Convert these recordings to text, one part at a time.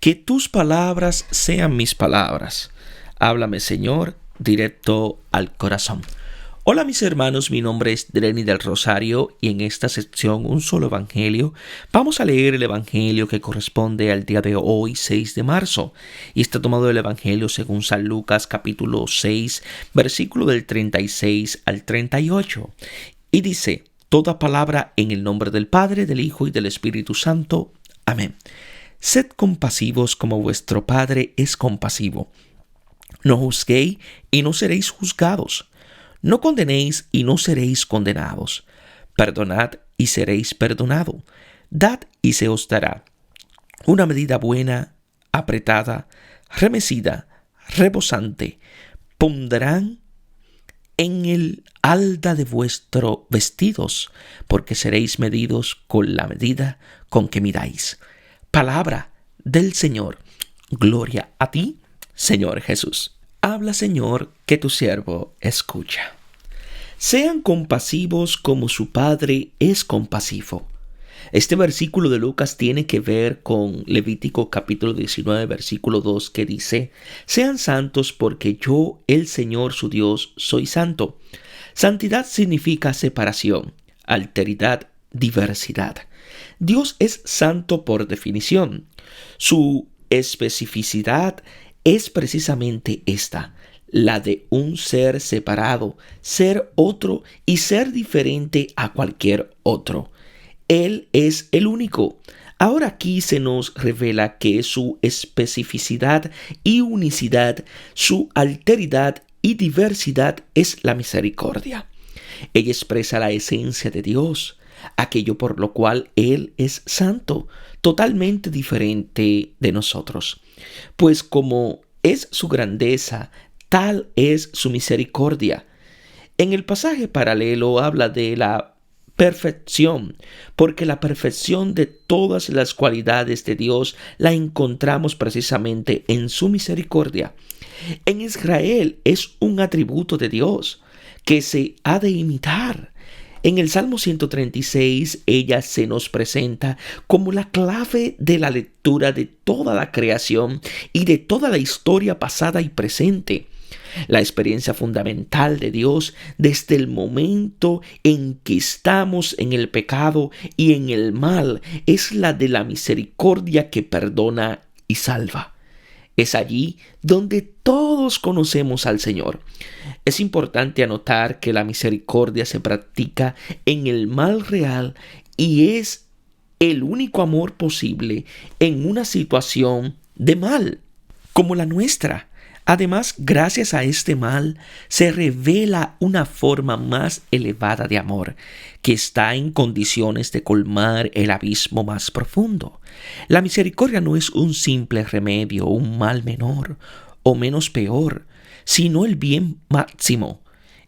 Que tus palabras sean mis palabras. Háblame, Señor, directo al corazón. Hola mis hermanos, mi nombre es Dreni del Rosario y en esta sección Un Solo Evangelio vamos a leer el Evangelio que corresponde al día de hoy, 6 de marzo. Y está tomado del Evangelio según San Lucas capítulo 6, versículo del 36 al 38. Y dice: toda palabra en el nombre del Padre, del Hijo y del Espíritu Santo. Amén. Sed compasivos como vuestro Padre es compasivo. No juzguéis y no seréis juzgados. No condenéis y no seréis condenados. Perdonad y seréis perdonados. Dad y se os dará. Una medida buena, apretada, remecida, rebosante, pondrán en el halda de vuestros vestidos, porque seréis medidos con la medida con que midáis. Palabra del Señor. Gloria a ti, Señor Jesús. Habla, Señor, que tu siervo escucha. Sean compasivos como su Padre es compasivo. Este versículo de Lucas tiene que ver con Levítico capítulo 19, versículo 2, que dice: sean santos porque yo, el Señor su Dios, soy santo. Santidad significa separación, alteridad, diversidad. Dios es santo por definición. Su especificidad es precisamente esta, la de un ser separado, ser otro y ser diferente a cualquier otro. Él es el único. Ahora aquí se nos revela que su especificidad y unicidad, su alteridad y diversidad es la misericordia. Ella expresa la esencia de Dios, aquello por lo cual Él es santo, totalmente diferente de nosotros. Pues como es su grandeza, tal es su misericordia. En el pasaje paralelo habla de la perfección, porque la perfección de todas las cualidades de Dios la encontramos precisamente en su misericordia. En Israel es un atributo de Dios que se ha de imitar. En el Salmo 136, ella se nos presenta como la clave de la lectura de toda la creación y de toda la historia pasada y presente. La experiencia fundamental de Dios desde el momento en que estamos en el pecado y en el mal es la de la misericordia que perdona y salva. Es allí donde todos conocemos al Señor. Es importante anotar que la misericordia se practica en el mal real y es el único amor posible en una situación de mal como la nuestra. Además, gracias a este mal, se revela una forma más elevada de amor, que está en condiciones de colmar el abismo más profundo. La misericordia no es un simple remedio, un mal menor o menos peor, sino el bien máximo.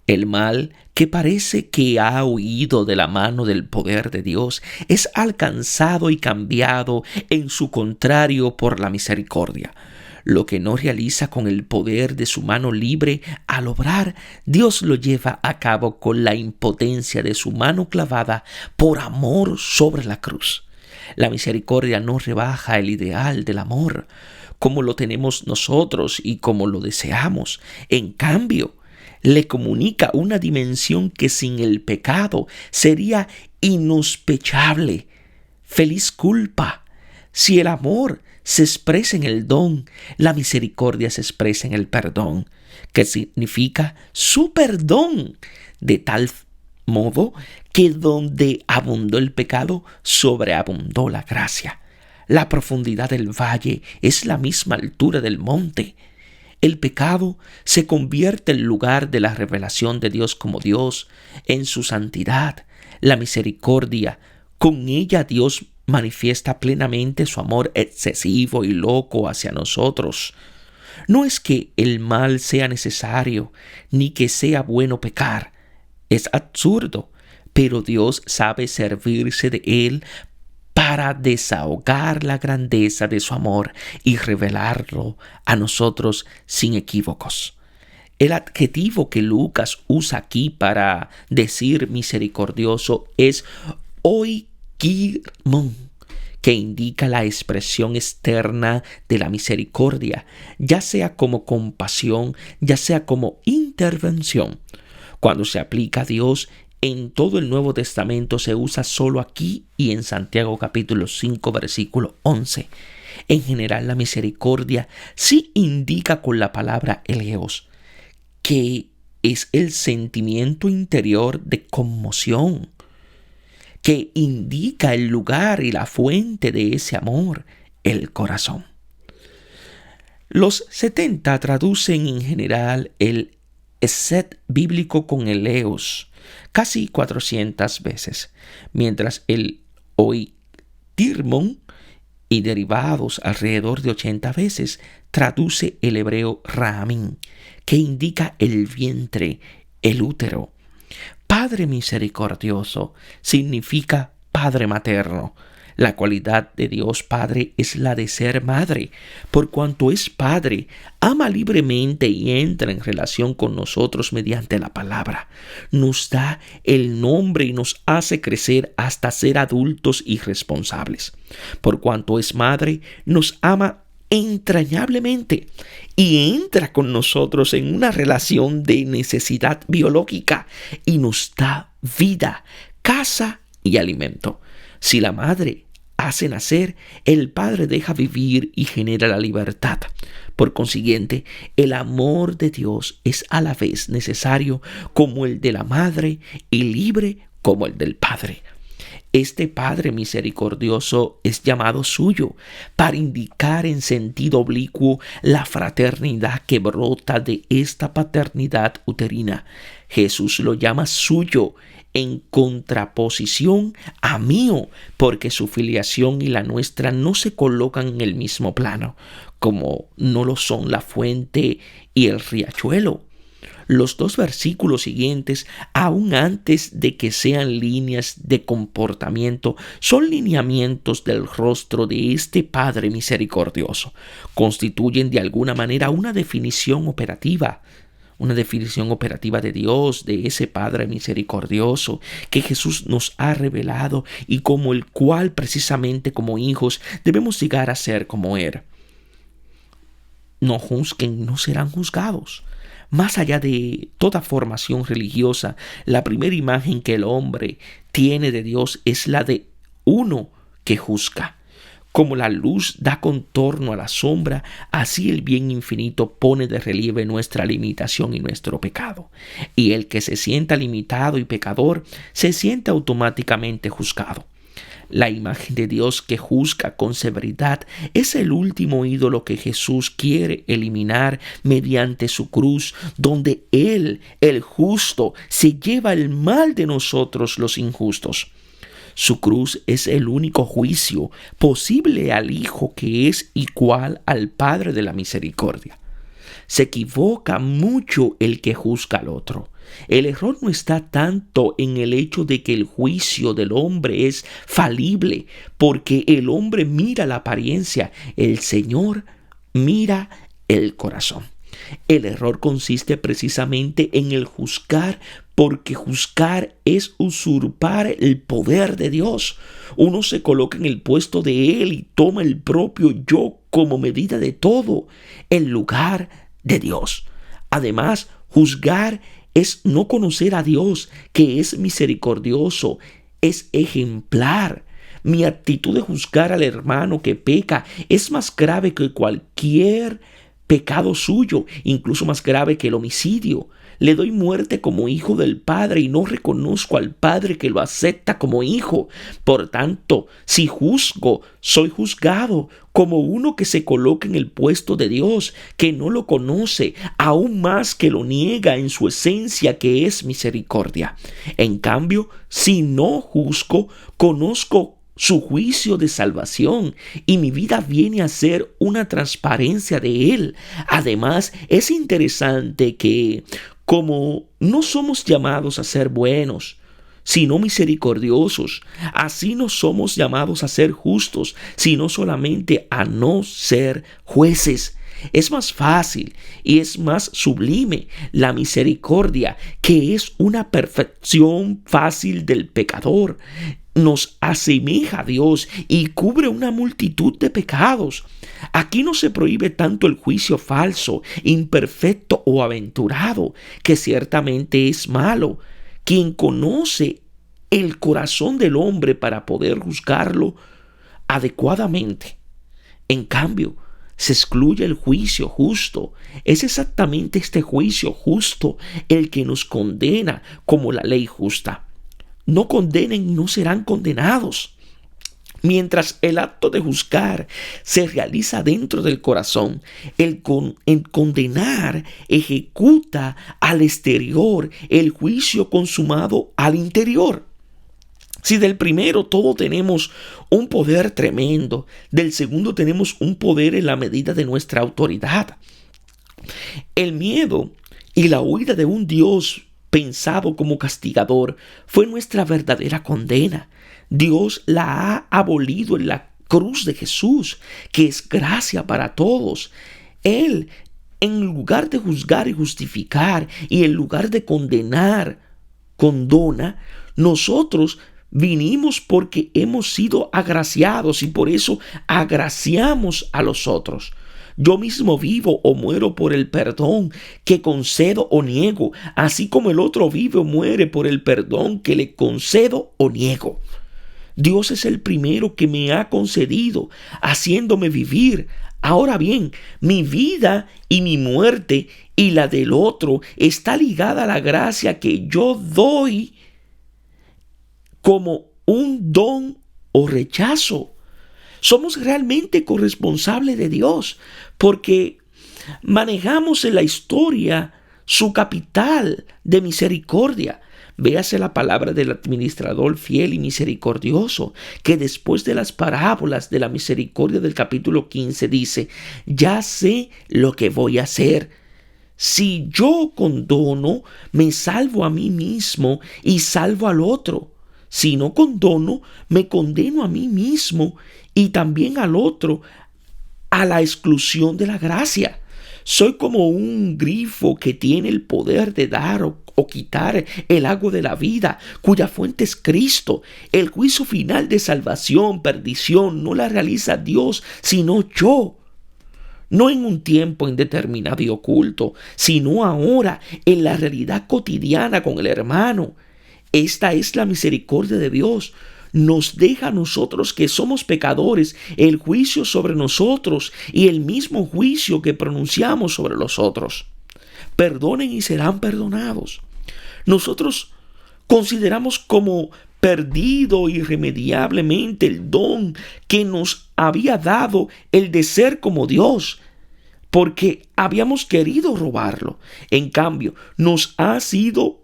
El mal, que parece que ha huido de la mano del poder de Dios, es alcanzado y cambiado en su contrario por la misericordia. Lo que no realiza con el poder de su mano libre al obrar, Dios lo lleva a cabo con la impotencia de su mano clavada por amor sobre la cruz. La misericordia no rebaja el ideal del amor, como lo tenemos nosotros y como lo deseamos. En cambio, le comunica una dimensión que sin el pecado sería insospechable. Feliz culpa. Si el amor se expresa en el don, la misericordia se expresa en el perdón, que significa su perdón, de tal modo que donde abundó el pecado, sobreabundó la gracia. La profundidad del valle es la misma altura del monte. El pecado se convierte en lugar de la revelación de Dios como Dios en su santidad. La misericordia, con ella Dios manifiesta plenamente su amor excesivo y loco hacia nosotros. No es que el mal sea necesario, ni que sea bueno pecar. Es absurdo, pero Dios sabe servirse de él para desahogar la grandeza de su amor y revelarlo a nosotros sin equívocos. El adjetivo que Lucas usa aquí para decir misericordioso es oikirmon, que indica la expresión externa de la misericordia, ya sea como compasión, ya sea como intervención. Cuando se aplica a Dios, en todo el Nuevo Testamento se usa solo aquí y en Santiago capítulo 5 versículo 11. En general, la misericordia sí indica con la palabra eleos, que es el sentimiento interior de conmoción, que indica el lugar y la fuente de ese amor, el corazón. Los 70 traducen en general el esed bíblico con eleos casi 400 veces, mientras el oitirmon y derivados alrededor de 80 veces traduce el hebreo raamín, que indica el vientre, el útero. Padre misericordioso significa padre materno. La cualidad de Dios Padre es la de ser madre. Por cuanto es Padre, ama libremente y entra en relación con nosotros mediante la palabra. Nos da el nombre y nos hace crecer hasta ser adultos y responsables. Por cuanto es madre, nos ama entrañablemente y entra con nosotros en una relación de necesidad biológica y nos da vida, casa y alimento. Si la madre hace nacer, el Padre deja vivir y genera la libertad. Por consiguiente, el amor de Dios es a la vez necesario como el de la madre y libre como el del Padre. Este Padre misericordioso es llamado suyo para indicar en sentido oblicuo la fraternidad que brota de esta paternidad uterina. Jesús lo llama suyo en contraposición a mío, porque su filiación y la nuestra no se colocan en el mismo plano, como no lo son la fuente y el riachuelo. Los dos versículos siguientes, aún antes de que sean líneas de comportamiento, son lineamientos del rostro de este Padre misericordioso. Constituyen de alguna manera una definición operativa de Dios, de ese Padre misericordioso que Jesús nos ha revelado y como el cual precisamente como hijos debemos llegar a ser como Él. No juzguen, no serán juzgados. Más allá de toda formación religiosa, la primera imagen que el hombre tiene de Dios es la de uno que juzga. Como la luz da contorno a la sombra, así el bien infinito pone de relieve nuestra limitación y nuestro pecado. Y el que se sienta limitado y pecador, se siente automáticamente juzgado. La imagen de Dios que juzga con severidad es el último ídolo que Jesús quiere eliminar mediante su cruz, donde Él, el justo, se lleva el mal de nosotros los injustos. Su cruz es el único juicio posible al Hijo que es igual al Padre de la misericordia. Se equivoca mucho el que juzga al otro. El error no está tanto en el hecho de que el juicio del hombre es falible, porque el hombre mira la apariencia, el Señor mira el corazón. El error consiste precisamente en el juzgar, porque juzgar es usurpar el poder de Dios. Uno se coloca en el puesto de Él y toma el propio yo como medida de todo, en lugar de Dios. Además, juzgar es no conocer a Dios, que es misericordioso, es ejemplar. Mi actitud de juzgar al hermano que peca es más grave que cualquier pecado suyo, incluso más grave que el homicidio. Le doy muerte como hijo del Padre y no reconozco al Padre que lo acepta como hijo. Por tanto, si juzgo, soy juzgado como uno que se coloca en el puesto de Dios, que no lo conoce, aún más que lo niega en su esencia, que es misericordia. En cambio, si no juzgo, conozco su juicio de salvación y mi vida viene a ser una transparencia de Él. Además, es interesante que como no somos llamados a ser buenos, sino misericordiosos, así no somos llamados a ser justos, sino solamente a no ser jueces. Es más fácil y es más sublime la misericordia, que es una perfección fácil del pecador. nos asemeja a Dios y cubre una multitud de pecados. Aquí no se prohíbe tanto el juicio falso, imperfecto o aventurado, que ciertamente es malo. Quien conoce el corazón del hombre para poder juzgarlo adecuadamente. En cambio, se excluye el juicio justo. Es exactamente este juicio justo el que nos condena como la ley justa. No condenen y no serán condenados. Mientras el acto de juzgar se realiza dentro del corazón, el condenar ejecuta al exterior el juicio consumado al interior. Si del primero todo tenemos un poder tremendo, del segundo tenemos un poder en la medida de nuestra autoridad. El miedo y la huida de un Dios pensado como castigador fue nuestra verdadera condena. Dios la ha abolido en la cruz de Jesús, que es gracia para todos. Él, en lugar de juzgar y justificar, y en lugar de condenar, condona. Nosotros vinimos porque hemos sido agraciados y por eso agraciamos a los otros. Yo mismo vivo o muero por el perdón que concedo o niego, así como el otro vive o muere por el perdón que le concedo o niego. Dios es el primero que me ha concedido, haciéndome vivir. Ahora bien, mi vida y mi muerte y la del otro está ligada a la gracia que yo doy como un don o rechazo. Somos realmente corresponsables de Dios porque manejamos en la historia su capital de misericordia. Véase la palabra del administrador fiel y misericordioso, que después de las parábolas de la misericordia del capítulo 15 dice: ya sé lo que voy a hacer. Si yo condono, me salvo a mí mismo y salvo al otro. Si no condono, me condeno a mí mismo y también al otro a la exclusión de la gracia. Soy como un grifo que tiene el poder de dar o quitar el agua de la vida, cuya fuente es Cristo. El juicio final de salvación, perdición, no la realiza Dios, sino yo. No en un tiempo indeterminado y oculto, sino ahora, en la realidad cotidiana con el hermano. Esta es la misericordia de Dios. Nos deja a nosotros que somos pecadores el juicio sobre nosotros y el mismo juicio que pronunciamos sobre los otros. Perdonen y serán perdonados. Nosotros consideramos como perdido irremediablemente el don que nos había dado el de ser como Dios, porque habíamos querido robarlo. En cambio, nos ha sido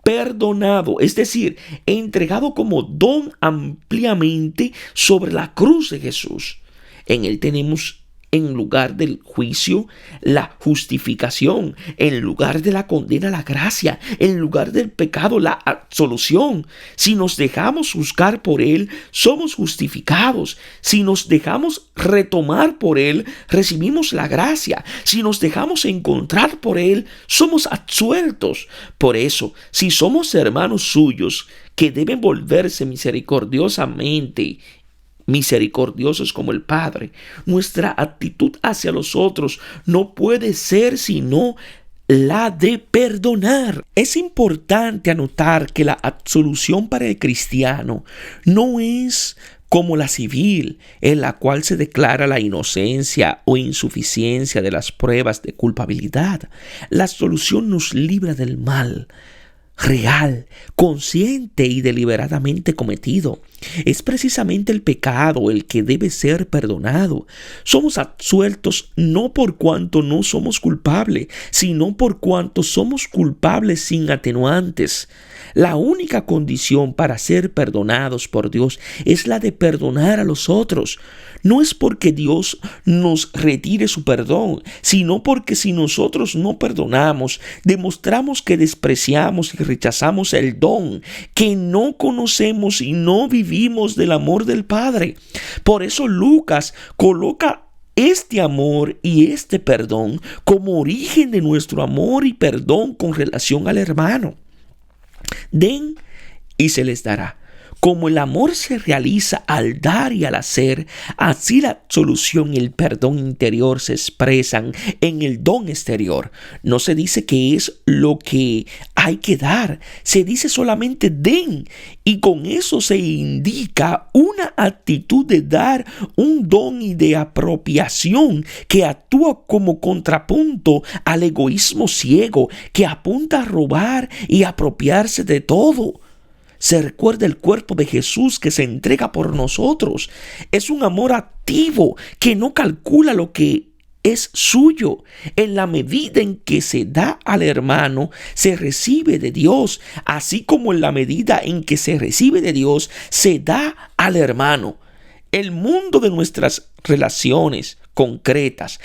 perdonado, es decir, entregado como don ampliamente sobre la cruz de Jesús. En él tenemos, en lugar del juicio, la justificación; en lugar de la condena, la gracia; en lugar del pecado, la absolución. Si nos dejamos juzgar por él, somos justificados. Si nos dejamos retomar por él, recibimos la gracia. Si nos dejamos encontrar por él, somos absueltos. Por eso, si somos hermanos suyos que deben volverse misericordiosos como el Padre, nuestra actitud hacia los otros no puede ser sino la de perdonar. Es importante anotar que la absolución para el cristiano no es como la civil, en la cual se declara la inocencia o insuficiencia de las pruebas de culpabilidad. La absolución nos libra del mal real, consciente y deliberadamente cometido. Es precisamente el pecado el que debe ser perdonado. Somos absueltos no por cuanto no somos culpables, sino por cuanto somos culpables sin atenuantes. La única condición para ser perdonados por Dios es la de perdonar a los otros. No es porque Dios nos retire su perdón, sino porque si nosotros no perdonamos, demostramos que despreciamos y rechazamos el don, que no conocemos y no vivimos del amor del Padre. Por eso Lucas coloca este amor y este perdón como origen de nuestro amor y perdón con relación al hermano. Den y se les dará. Como el amor se realiza al dar y al hacer, así la absolución y el perdón interior se expresan en el don exterior. No se dice que es lo que hay que dar, se dice solamente den, y con eso se indica una actitud de dar un don y de apropiación que actúa como contrapunto al egoísmo ciego que apunta a robar y apropiarse de todo. Se recuerda el cuerpo de Jesús que se entrega por nosotros. Es un amor activo que no calcula lo que es suyo. En la medida en que se da al hermano, se recibe de Dios, así como en la medida en que se recibe de Dios, se da al hermano. El mundo de nuestras relaciones concretas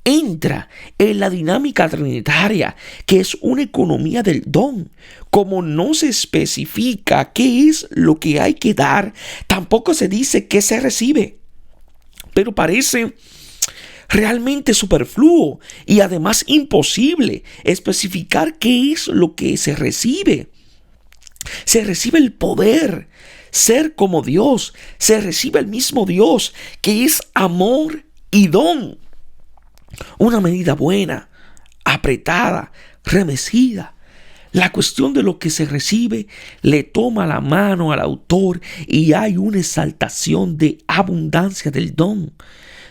entra en la dinámica trinitaria, que es una economía del don. Como no se especifica qué es lo que hay que dar, tampoco se dice qué se recibe. Pero parece realmente superfluo y además imposible especificar qué es lo que se recibe. Se recibe el poder, ser como Dios. Se recibe el mismo Dios, que es amor y don. Una medida buena, apretada, remecida. La cuestión de lo que se recibe le toma la mano al autor y hay una exaltación de abundancia del don.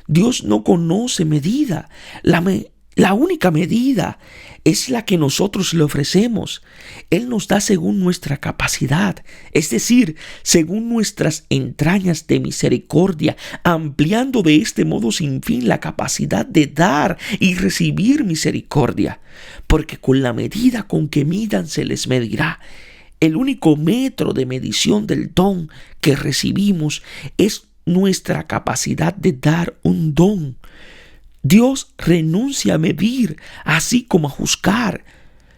Dios no conoce medida. La única medida es la que nosotros le ofrecemos. Él nos da según nuestra capacidad, es decir, según nuestras entrañas de misericordia, ampliando de este modo sin fin la capacidad de dar y recibir misericordia. Porque con la medida con que midan se les medirá. El único metro de medición del don que recibimos es nuestra capacidad de dar un don. Dios renuncia a medir, así como a juzgar.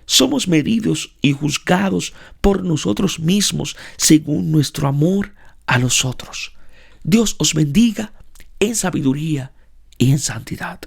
Somos medidos y juzgados por nosotros mismos según nuestro amor a los otros. Dios os bendiga en sabiduría y en santidad.